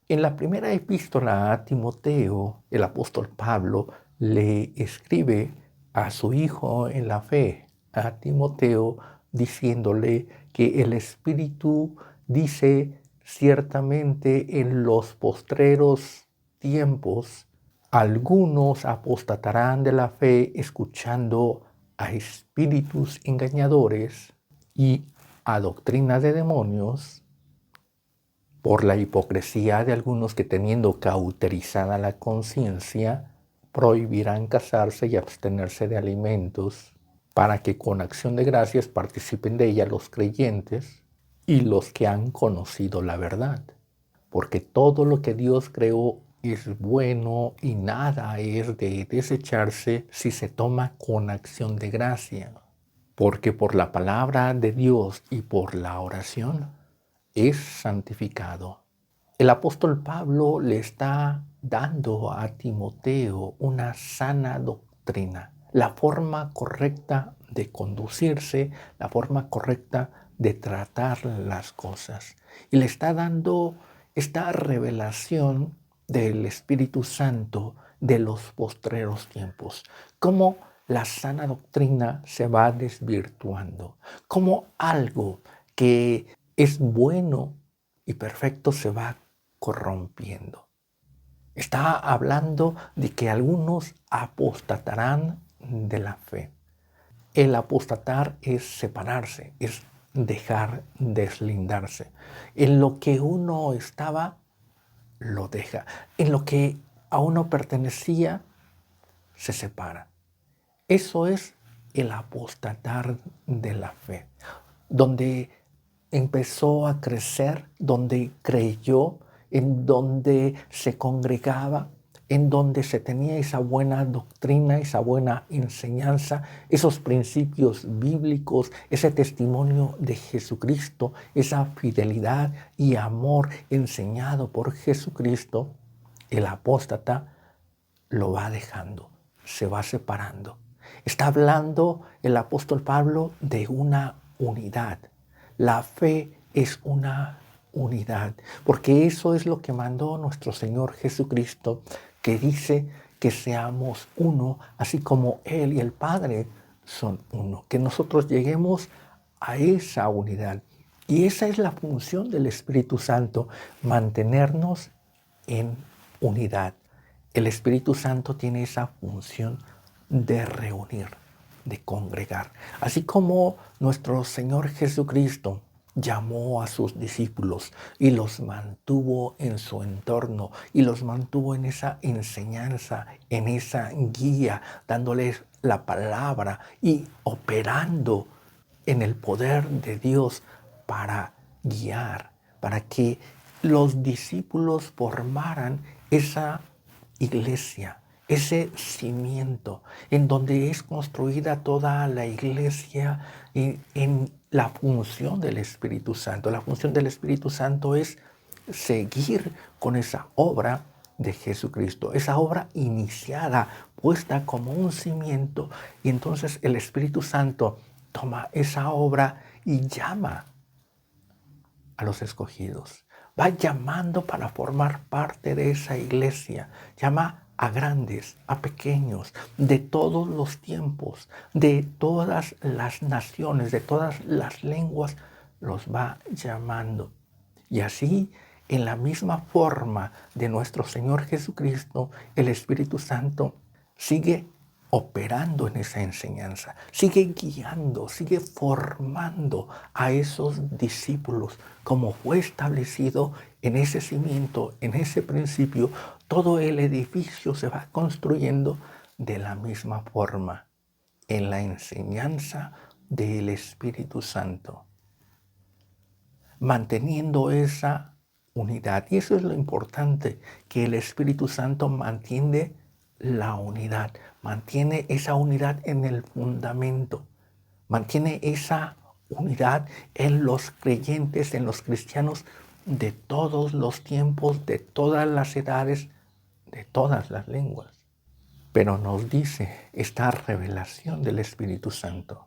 En la primera epístola a Timoteo, el apóstol Pablo le escribe a su hijo en la fe, a Timoteo, diciéndole que el Espíritu dice ciertamente en los postreros tiempos, algunos apostatarán de la fe escuchando a espíritus engañadores y a doctrinas de demonios, por la hipocresía de algunos que, teniendo cauterizada la conciencia, prohibirán casarse y abstenerse de alimentos, para que con acción de gracias participen de ella los creyentes y los que han conocido la verdad. Porque todo lo que Dios creó es bueno y nada es de desecharse si se toma con acción de gracia. Porque por la palabra de Dios y por la oración es santificado. El apóstol Pablo le está dando a Timoteo una sana doctrina, la forma correcta de conducirse, la forma correcta de tratar las cosas. Y le está dando esta revelación del Espíritu Santo de los postreros tiempos. Cómo la sana doctrina se va desvirtuando, cómo algo que es bueno y perfecto se va corrompiendo. Está hablando de que algunos apostatarán de la fe. El apostatar es separarse, es dejar, deslindarse. En lo que uno estaba, lo deja. En lo que a uno pertenecía, se separa. Eso es el apostatar de la fe, donde empezó a crecer, donde creyó, en donde se congregaba, en donde se tenía esa buena doctrina, esa buena enseñanza, esos principios bíblicos, ese testimonio de Jesucristo, esa fidelidad y amor enseñado por Jesucristo. El apóstata lo va dejando, se va separando. Está hablando el apóstol Pablo de una unidad. La fe es una unidad, porque eso es lo que mandó nuestro Señor Jesucristo, que dice que seamos uno, así como Él y el Padre son uno, que nosotros lleguemos a esa unidad. Y esa es la función del Espíritu Santo, mantenernos en unidad. El Espíritu Santo tiene esa función de reunir, de congregar. Así como nuestro Señor Jesucristo llamó a sus discípulos y los mantuvo en su entorno y los mantuvo en esa enseñanza, en esa guía, dándoles la palabra y operando en el poder de Dios para guiar, para que los discípulos formaran esa iglesia, ese cimiento en donde es construida toda la iglesia en la función del Espíritu Santo. La función del Espíritu Santo es seguir con esa obra de Jesucristo, esa obra iniciada, puesta como un cimiento, y entonces el Espíritu Santo toma esa obra y llama a los escogidos. Va llamando para formar parte de esa iglesia. Llama a grandes, a pequeños, de todos los tiempos, de todas las naciones, de todas las lenguas, los va llamando. Y así, en la misma forma de nuestro Señor Jesucristo, el Espíritu Santo sigue operando en esa enseñanza, sigue guiando, sigue formando a esos discípulos como fue establecido en ese cimiento, en ese principio. Todo el edificio se va construyendo de la misma forma, en la enseñanza del Espíritu Santo, manteniendo esa unidad. Y eso es lo importante, que el Espíritu Santo mantiene la unidad, mantiene esa unidad en el fundamento, mantiene esa unidad en los creyentes, en los cristianos de todos los tiempos, de todas las edades, de todas las lenguas. Pero nos dice esta revelación del Espíritu Santo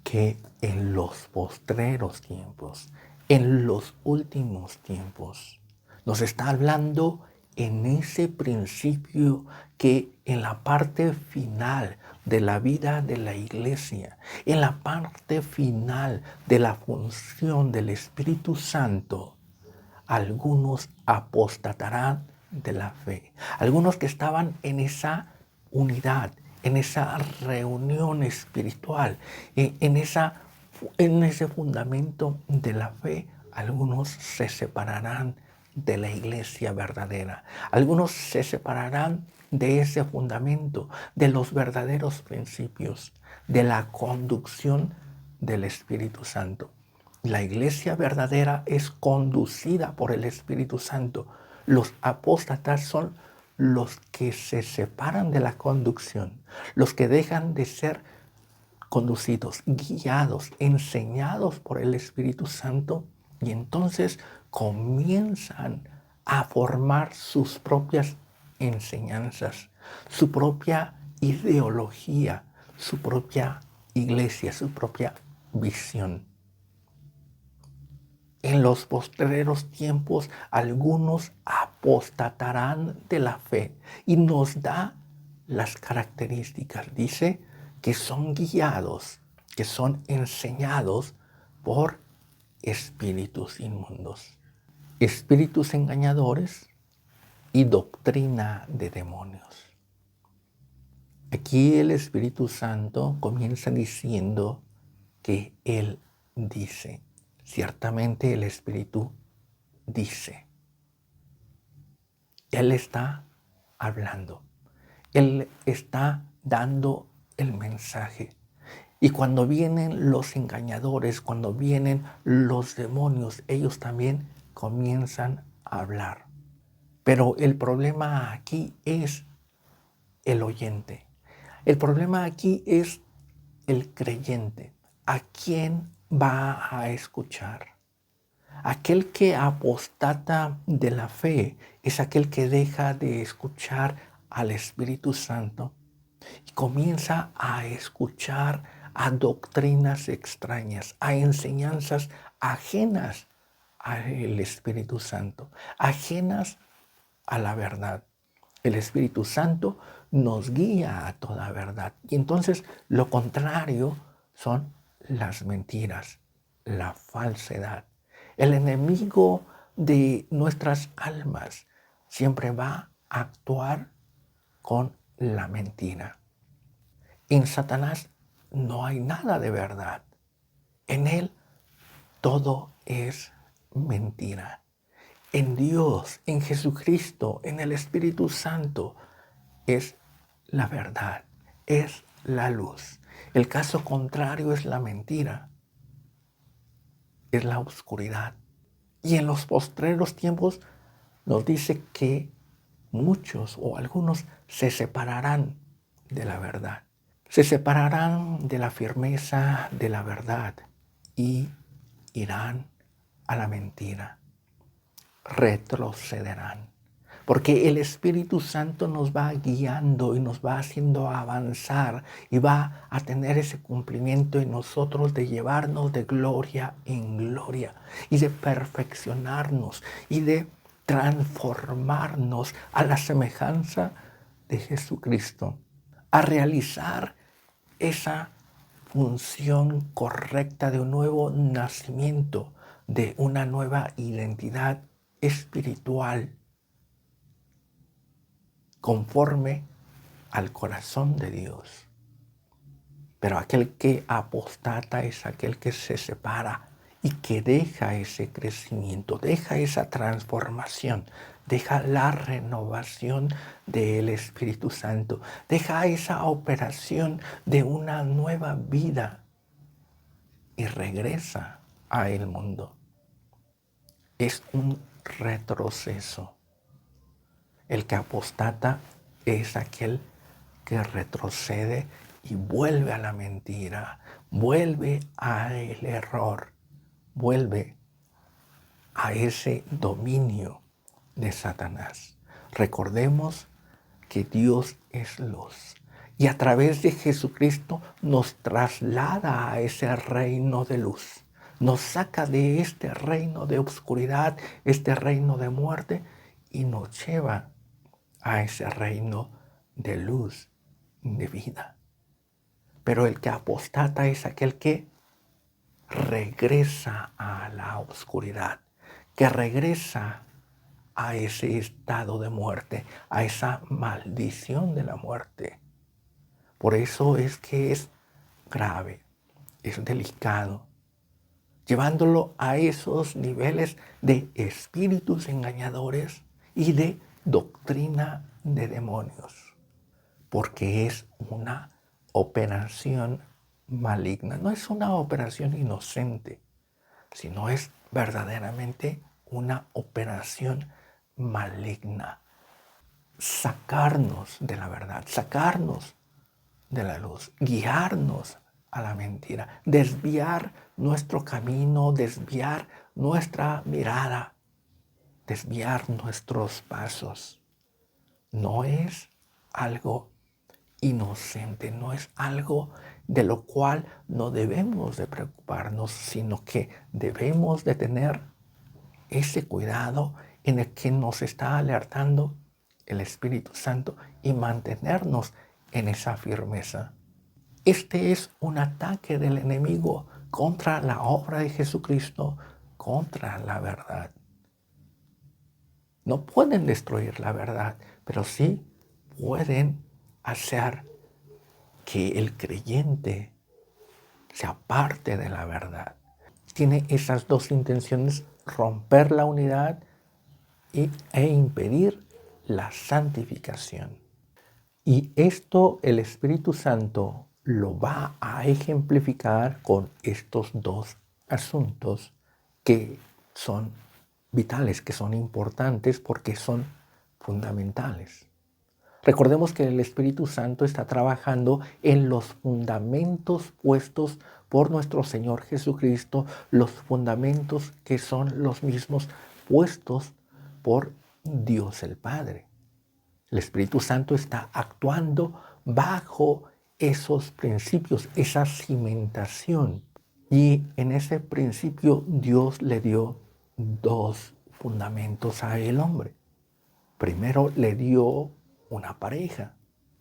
que en los postreros tiempos, en los últimos tiempos, Nos está hablando en ese principio que en la parte final de la vida de la iglesia, en la parte final de la función del Espíritu Santo, algunos apostatarán de la fe. Algunos que estaban en esa unidad, en esa reunión espiritual, en ese fundamento de la fe, algunos se separarán de la iglesia verdadera. Algunos se separarán de ese fundamento, de los verdaderos principios, de la conducción del Espíritu Santo. La iglesia verdadera es conducida por el Espíritu Santo. Los apóstatas son los que se separan de la conducción, los que dejan de ser conducidos, guiados, enseñados por el Espíritu Santo, y entonces comienzan a formar sus propias enseñanzas, su propia ideología, su propia iglesia, su propia visión. En los postreros tiempos algunos apostatarán de la fe, y nos da las características. Dice que son guiados, que son enseñados por espíritus inmundos, espíritus engañadores y doctrina de demonios. Aquí el Espíritu Santo comienza diciendo que Él dice. Ciertamente el Espíritu dice. Él está hablando. Él está dando el mensaje. Y cuando vienen los engañadores, cuando vienen los demonios, ellos también comienzan a hablar. Pero el problema aquí es el oyente. El problema aquí es el creyente. ¿A quién va a escuchar? Aquel que apostata de la fe es aquel que deja de escuchar al Espíritu Santo y comienza a escuchar a doctrinas extrañas, a enseñanzas ajenas al Espíritu Santo, ajenas a la verdad. El Espíritu Santo nos guía a toda verdad. Y entonces lo contrario son las mentiras, la falsedad. El enemigo de nuestras almas siempre va a actuar con la mentira. En Satanás no hay nada de verdad. En él todo es mentira. En Dios, en Jesucristo, en el Espíritu Santo es la verdad, es la luz. El caso contrario es la mentira, es la oscuridad. Y en los postreros tiempos nos dice que muchos o algunos se separarán de la verdad. Se separarán de la firmeza de la verdad y irán a la mentira. Retrocederán. Porque el Espíritu Santo nos va guiando y nos va haciendo avanzar y va a tener ese cumplimiento en nosotros de llevarnos de gloria en gloria y de perfeccionarnos y de transformarnos a la semejanza de Jesucristo, a realizar esa función correcta de un nuevo nacimiento, de una nueva identidad espiritual conforme al corazón de Dios. Pero aquel que apostata es aquel que se separa y que deja ese crecimiento, deja esa transformación, deja la renovación del Espíritu Santo, deja esa operación de una nueva vida y regresa al mundo. Es un retroceso. El que apostata es aquel que retrocede y vuelve a la mentira, vuelve al error, vuelve a ese dominio de Satanás. Recordemos que Dios es luz y a través de Jesucristo nos traslada a ese reino de luz, nos saca de este reino de oscuridad, este reino de muerte, y nos lleva a ese reino de luz, de vida. Pero el que apostata es aquel que regresa a la oscuridad, que regresa a ese estado de muerte, a esa maldición de la muerte. Por eso es que es grave, es delicado, llevándolo a esos niveles de espíritus engañadores y de doctrina de demonios, porque es una operación maligna, no es una operación inocente, sino es verdaderamente una operación maligna. Sacarnos de la verdad, sacarnos de la luz, guiarnos a la mentira, desviar nuestro camino, desviar nuestra mirada, desviar nuestros pasos. No es algo inocente, no es algo de lo cual no debemos de preocuparnos, sino que debemos de tener ese cuidado en el que nos está alertando el Espíritu Santo y mantenernos en esa firmeza. Este es un ataque del enemigo contra la obra de Jesucristo, contra la verdad. No pueden destruir la verdad, pero sí pueden hacer que el creyente se aparte de la verdad. Tiene esas dos intenciones: romper la unidad e impedir la santificación. Y esto el Espíritu Santo lo va a ejemplificar con estos dos asuntos que son vitales, que son importantes porque son fundamentales. Recordemos que el Espíritu Santo está trabajando en los fundamentos puestos por nuestro Señor Jesucristo, los fundamentos que son los mismos puestos por Dios el Padre. El Espíritu Santo está actuando bajo esos principios, esa cimentación. Y en ese principio Dios le dio dos fundamentos al hombre. Primero le dio una pareja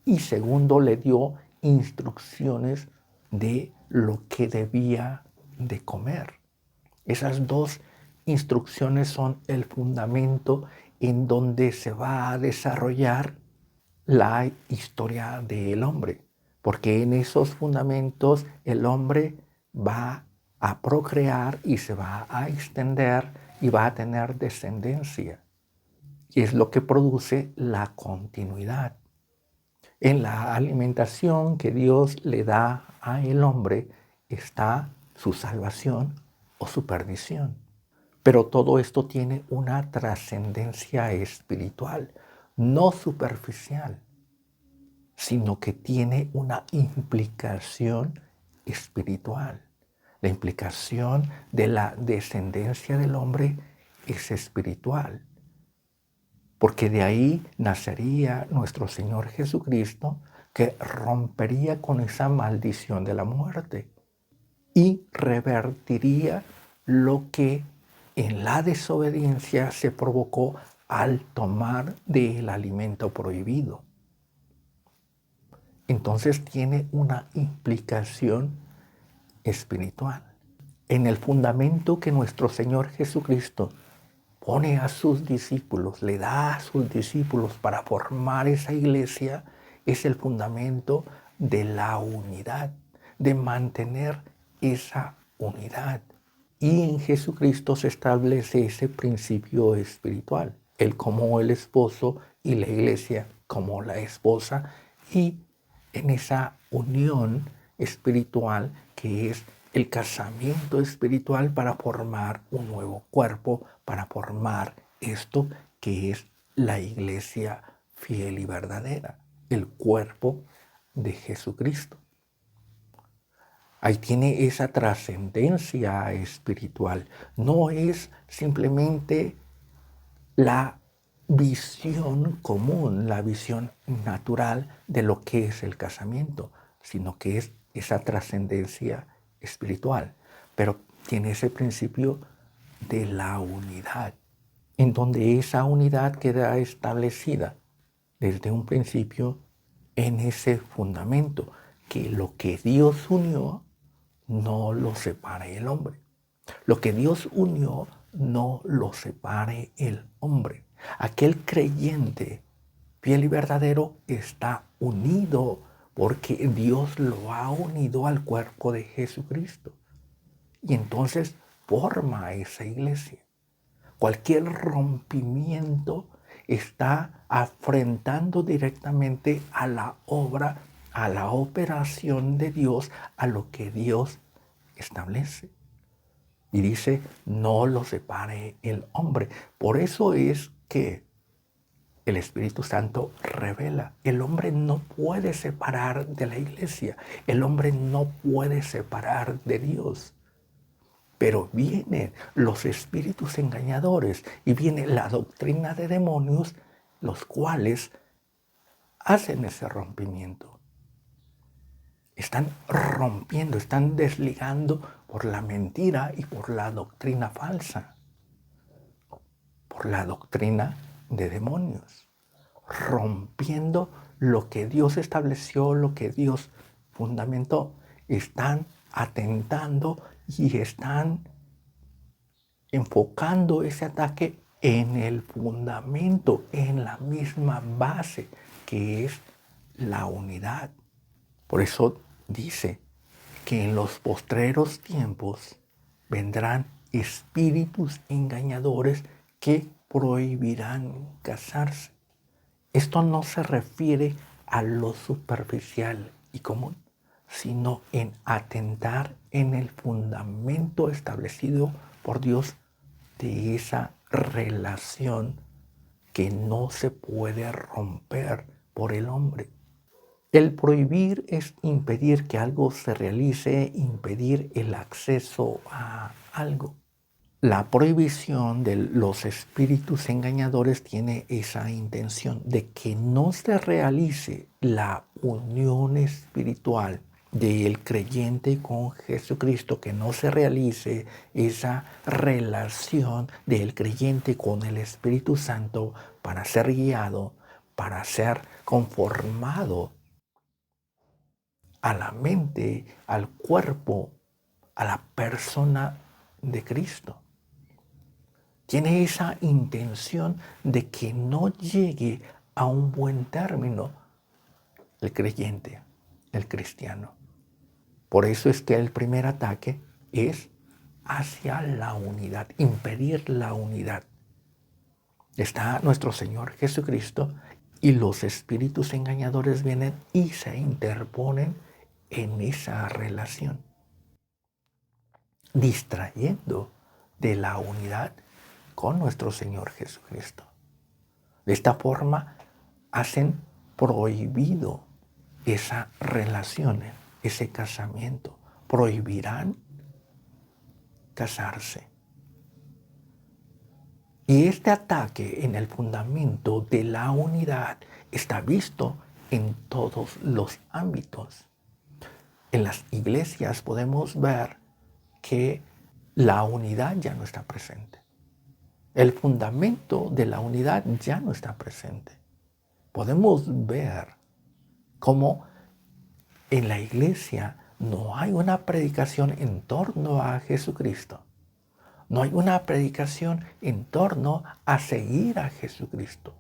y segundo le dio instrucciones de lo que debía de comer. Esas dos instrucciones son el fundamento en donde se va a desarrollar la historia del hombre, porque en esos fundamentos el hombre va a procrear y se va a extender y va a tener descendencia. Y es lo que produce la continuidad. En la alimentación que Dios le da al hombre está su salvación o su perdición. Pero todo esto tiene una trascendencia espiritual, no superficial, sino que tiene una implicación espiritual. La implicación de la descendencia del hombre es espiritual, porque de ahí nacería nuestro Señor Jesucristo, que rompería con esa maldición de la muerte y revertiría lo que en la desobediencia se provocó al tomar del alimento prohibido. Entonces tiene una implicación espiritual. En el fundamento que nuestro Señor Jesucristo pone a sus discípulos, le da a sus discípulos para formar esa iglesia, es el fundamento de la unidad, de mantener esa unidad. Y en Jesucristo se establece ese principio espiritual, Él como el esposo y la iglesia como la esposa, y en esa unión espiritual que es el casamiento espiritual para formar un nuevo cuerpo, para formar esto que es la iglesia fiel y verdadera, el cuerpo de Jesucristo. Ahí tiene esa trascendencia espiritual. No es simplemente la visión común, la visión natural de lo que es el casamiento, sino que es esa trascendencia espiritual. Pero tiene ese principio de la unidad, en donde esa unidad queda establecida desde un principio en ese fundamento, que lo que Dios unió no lo separe el hombre. Lo que Dios unió no lo separe el hombre. Aquel creyente fiel y verdadero está unido porque Dios lo ha unido al cuerpo de Jesucristo. Y entonces forma esa iglesia. Cualquier rompimiento está afrentando directamente a la obra, a la operación de Dios, a lo que Dios establece. Y dice, no lo separe el hombre. Por eso es que el Espíritu Santo revela. El hombre no puede separar de la iglesia. El hombre no puede separar de Dios. Pero vienen los espíritus engañadores y viene la doctrina de demonios, los cuales hacen ese rompimiento. Están rompiendo, están desligando por la mentira y por la doctrina falsa, por la doctrina de demonios, rompiendo lo que Dios estableció, lo que Dios fundamentó. Están atentando y están enfocando ese ataque en el fundamento, en la misma base, que es la unidad. Por eso dice que en los postreros tiempos vendrán espíritus engañadores que prohibirán casarse. Esto no se refiere a lo superficial y común, sino en atentar en el fundamento establecido por Dios de esa relación que no se puede romper por el hombre. El prohibir es impedir que algo se realice, impedir el acceso a algo. La prohibición de los espíritus engañadores tiene esa intención de que no se realice la unión espiritual del creyente con Jesucristo, que no se realice esa relación del creyente con el Espíritu Santo para ser guiado, para ser conformado a la mente, al cuerpo, a la persona de Cristo. Tiene esa intención de que no llegue a un buen término el creyente, el cristiano. Por eso es que el primer ataque es hacia la unidad, impedir la unidad. Está nuestro Señor Jesucristo y los espíritus engañadores vienen y se interponen en esa relación, distrayendo de la unidad con nuestro Señor Jesucristo. De esta forma hacen prohibido esa relación, ese casamiento. Prohibirán casarse. Y este ataque en el fundamento de la unidad está visto en todos los ámbitos. En las iglesias podemos ver que la unidad ya no está presente. El fundamento de la unidad ya no está presente. Podemos ver cómo en la iglesia no hay una predicación en torno a Jesucristo. No hay una predicación en torno a seguir a Jesucristo,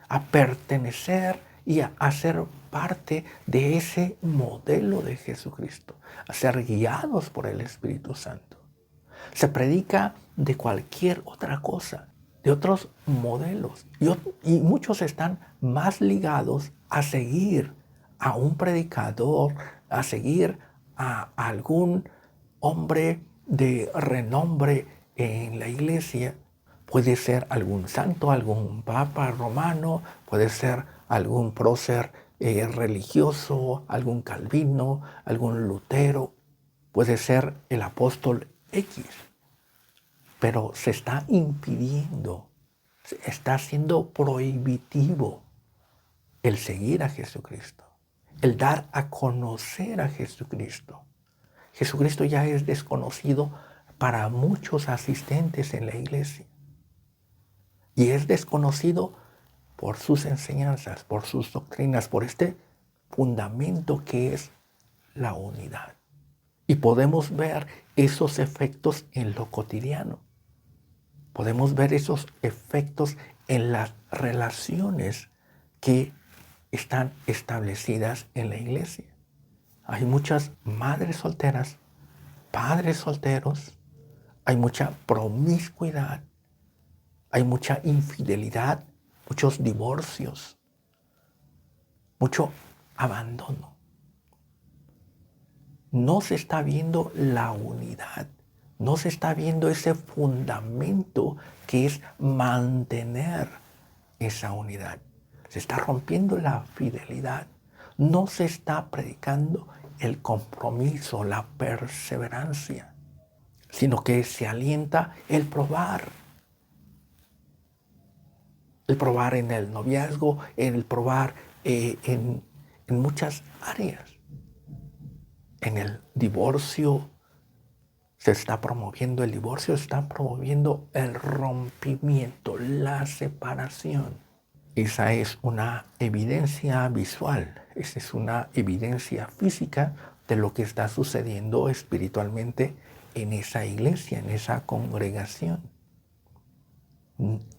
a pertenecer y a ser parte de ese modelo de Jesucristo, a ser guiados por el Espíritu Santo. Se predica de cualquier otra cosa, de otros modelos. Y muchos están más ligados a seguir a un predicador, a seguir a algún hombre de renombre en la iglesia. Puede ser algún santo, algún papa romano, puede ser algún prócer religioso, algún Calvino, algún Lutero, puede ser el apóstol X. Pero se está impidiendo, está siendo prohibitivo el seguir a Jesucristo, el dar a conocer a Jesucristo. Jesucristo ya es desconocido para muchos asistentes en la iglesia. Y es desconocido por sus enseñanzas, por sus doctrinas, por este fundamento que es la unidad. Y podemos ver esos efectos en lo cotidiano. Podemos ver esos efectos en las relaciones que están establecidas en la iglesia. Hay muchas madres solteras, padres solteros, hay mucha promiscuidad, hay mucha infidelidad, muchos divorcios, mucho abandono. No se está viendo la unidad, no se está viendo ese fundamento que es mantener esa unidad. Se está rompiendo la fidelidad, no se está predicando el compromiso, la perseverancia, sino que se alienta el probar en el noviazgo, el probar en muchas áreas. En el divorcio se está promoviendo el divorcio, se está promoviendo el rompimiento, la separación. Esa es una evidencia visual, esa es una evidencia física de lo que está sucediendo espiritualmente en esa iglesia, en esa congregación.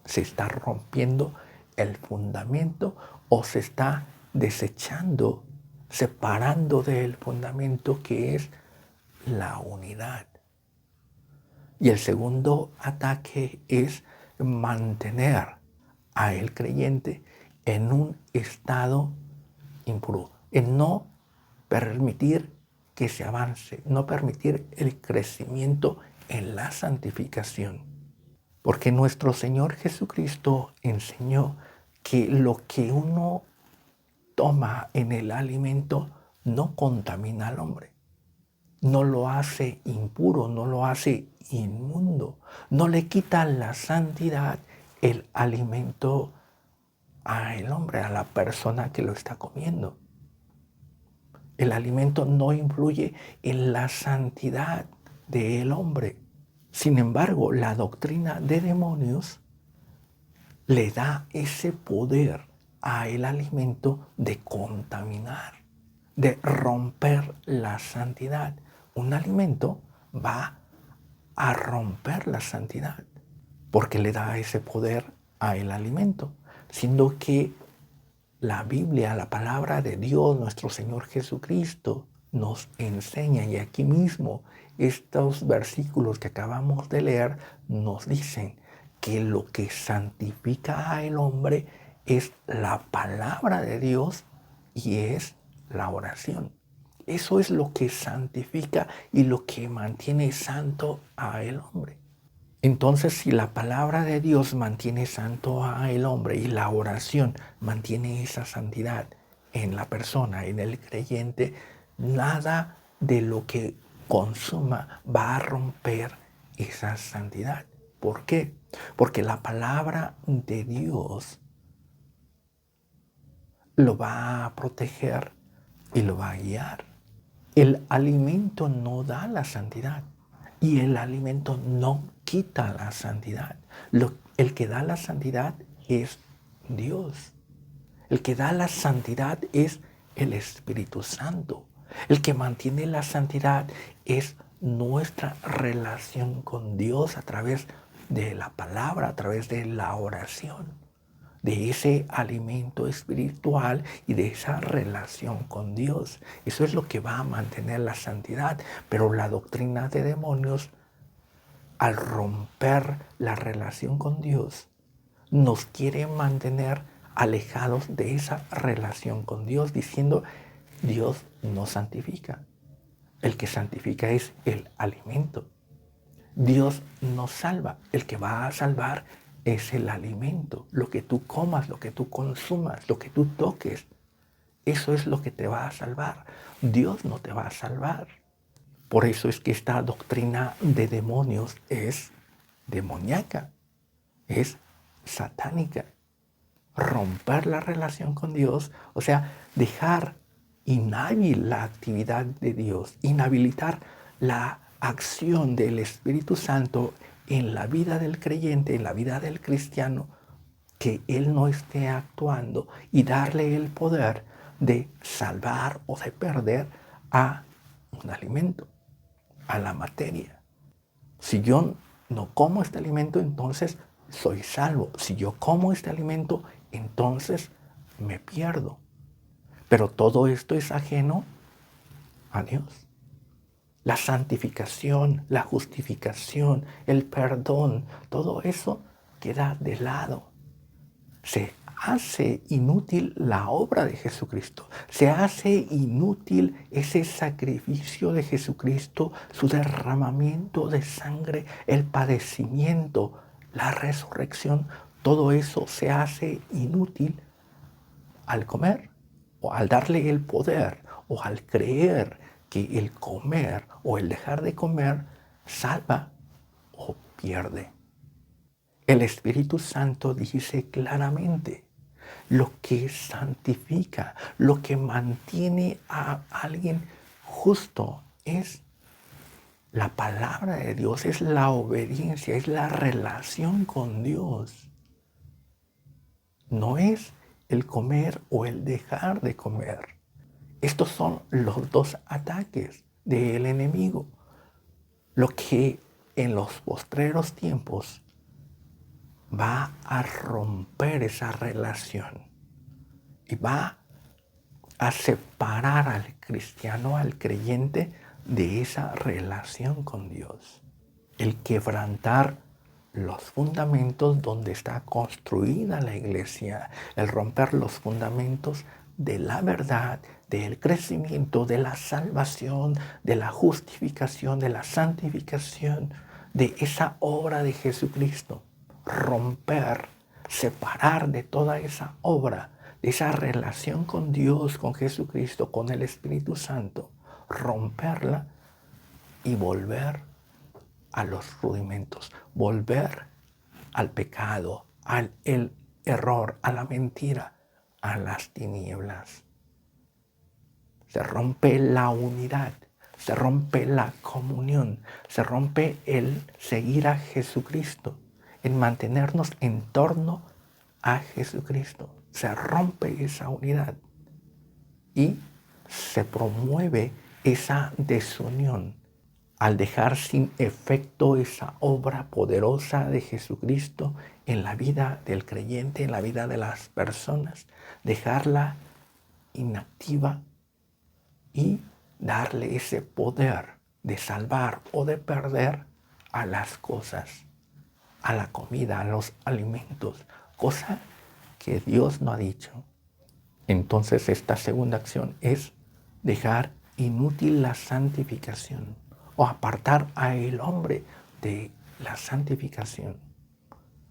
Se está rompiendo el fundamento o se está desechando, separando del fundamento que es la unidad. Y el segundo ataque es mantener a el creyente en un estado impuro, en no permitir que se avance, no permitir el crecimiento en la santificación. Porque nuestro Señor Jesucristo enseñó que lo que uno toma en el alimento no contamina al hombre, no lo hace impuro, no lo hace inmundo, no le quita la santidad el alimento al hombre, a la persona que lo está comiendo. El alimento no influye en la santidad del hombre. Sin embargo, la doctrina de demonios le da ese poder al alimento de contaminar, de romper la santidad. Un alimento va a romper la santidad porque le da ese poder al alimento, siendo que la Biblia, la palabra de Dios, nuestro Señor Jesucristo, nos enseña, y aquí mismo estos versículos que acabamos de leer nos dicen que lo que santifica al hombre es la palabra de Dios y es la oración. Eso es lo que santifica y lo que mantiene santo al hombre. Entonces, si la palabra de Dios mantiene santo al hombre y la oración mantiene esa santidad en la persona, en el creyente, nada de lo que consuma va a romper esa santidad. ¿Por qué? Porque la palabra de Dios lo va a proteger y lo va a guiar. El alimento no da la santidad y el alimento no quita la santidad. El que da la santidad es Dios. El que da la santidad es el Espíritu Santo. El que mantiene la santidad es nuestra relación con Dios a través de la palabra, a través de la oración, de ese alimento espiritual y de esa relación con Dios. Eso es lo que va a mantener la santidad. Pero la doctrina de demonios, al romper la relación con Dios, nos quiere mantener alejados de esa relación con Dios, diciendo, Dios no santifica. El que santifica es el alimento. Dios no salva. El que va a salvar es el alimento. Lo que tú comas, lo que tú consumas, lo que tú toques, eso es lo que te va a salvar. Dios no te va a salvar. Por eso es que esta doctrina de demonios es demoníaca, es satánica. Romper la relación con Dios, o sea, dejar inhábil la actividad de Dios, inhabilitar la acción del Espíritu Santo en la vida del creyente, en la vida del cristiano, que Él no esté actuando y darle el poder de salvar o de perder a un alimento, a la materia. Si yo no como este alimento, entonces soy salvo. Si yo como este alimento, entonces me pierdo. Pero todo esto es ajeno a Dios. La santificación, la justificación, el perdón, todo eso queda de lado. Se hace inútil la obra de Jesucristo. Se hace inútil ese sacrificio de Jesucristo, su derramamiento de sangre, el padecimiento, la resurrección. Todo eso se hace inútil al comer o al darle el poder o al creer que el comer o el dejar de comer salva o pierde. El Espíritu Santo dice claramente, lo que santifica, lo que mantiene a alguien justo es la palabra de Dios, es la obediencia, es la relación con Dios. No es el comer o el dejar de comer. Estos son los dos ataques del enemigo. Lo que en los postreros tiempos va a romper esa relación y va a separar al cristiano, al creyente, de esa relación con Dios. El quebrantar los fundamentos donde está construida la iglesia, el romper los fundamentos de la verdad, del crecimiento, de la salvación, de la justificación, de la santificación, de esa obra de Jesucristo. Romper, separar de toda esa obra, de esa relación con Dios, con Jesucristo, con el Espíritu Santo, romperla y volver a los rudimentos, volver al pecado, al error, a la mentira, a las tinieblas. Se rompe la unidad, se rompe la comunión, se rompe el seguir a Jesucristo, en mantenernos en torno a Jesucristo. Se rompe esa unidad y se promueve esa desunión al dejar sin efecto esa obra poderosa de Jesucristo en la vida del creyente, en la vida de las personas, dejarla inactiva y darle ese poder de salvar o de perder a las cosas, a la comida, a los alimentos, cosa que Dios no ha dicho. Entonces esta segunda acción es dejar inútil la santificación o apartar al hombre de la santificación,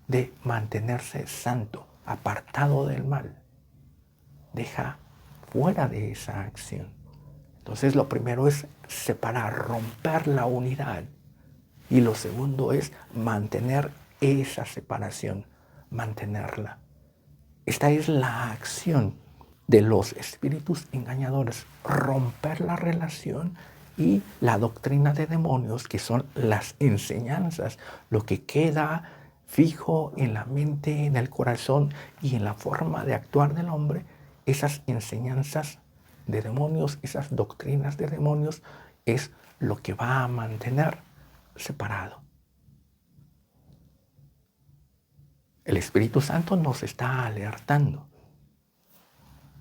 de mantenerse santo, apartado del mal. Deja fuera de esa acción. Entonces lo primero es separar, romper la unidad. Y lo segundo es mantener esa separación, mantenerla. Esta es la acción de los espíritus engañadores, romper la relación y la doctrina de demonios, que son las enseñanzas, lo que queda fijo en la mente, en el corazón y en la forma de actuar del hombre, esas enseñanzas de demonios, esas doctrinas de demonios, es lo que va a mantener separado. El Espíritu Santo nos está alertando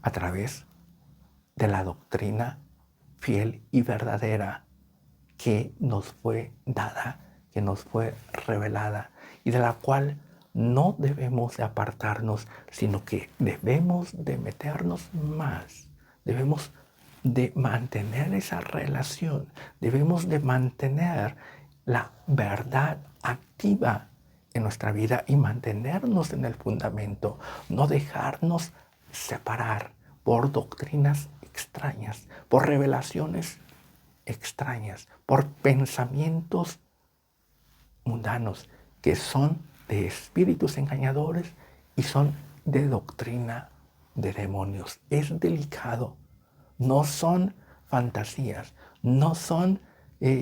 a través de la doctrina fiel y verdadera que nos fue dada, que nos fue revelada y de la cual no debemos de apartarnos, sino que debemos de meternos más, debemos de mantener esa relación, debemos de mantener la verdad activa en nuestra vida y mantenernos en el fundamento, no dejarnos separar por doctrinas extrañas, por revelaciones extrañas, por pensamientos mundanos que son de espíritus engañadores y son de doctrina de demonios. Es delicado, no son fantasías, no son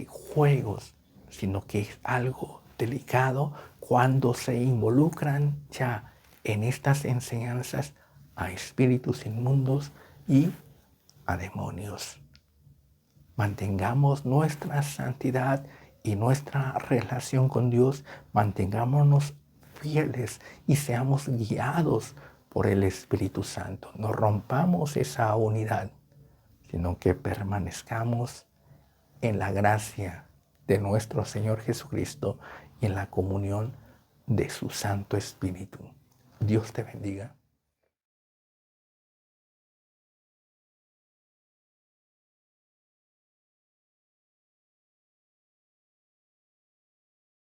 juegos, sino que es algo delicado cuando se involucran ya en estas enseñanzas a espíritus inmundos y a demonios. Mantengamos nuestra santidad y nuestra relación con Dios, mantengámonos fieles y seamos guiados por el Espíritu Santo. No rompamos esa unidad, sino que permanezcamos en la gracia de nuestro Señor Jesucristo y en la comunión de su Santo Espíritu. Dios te bendiga.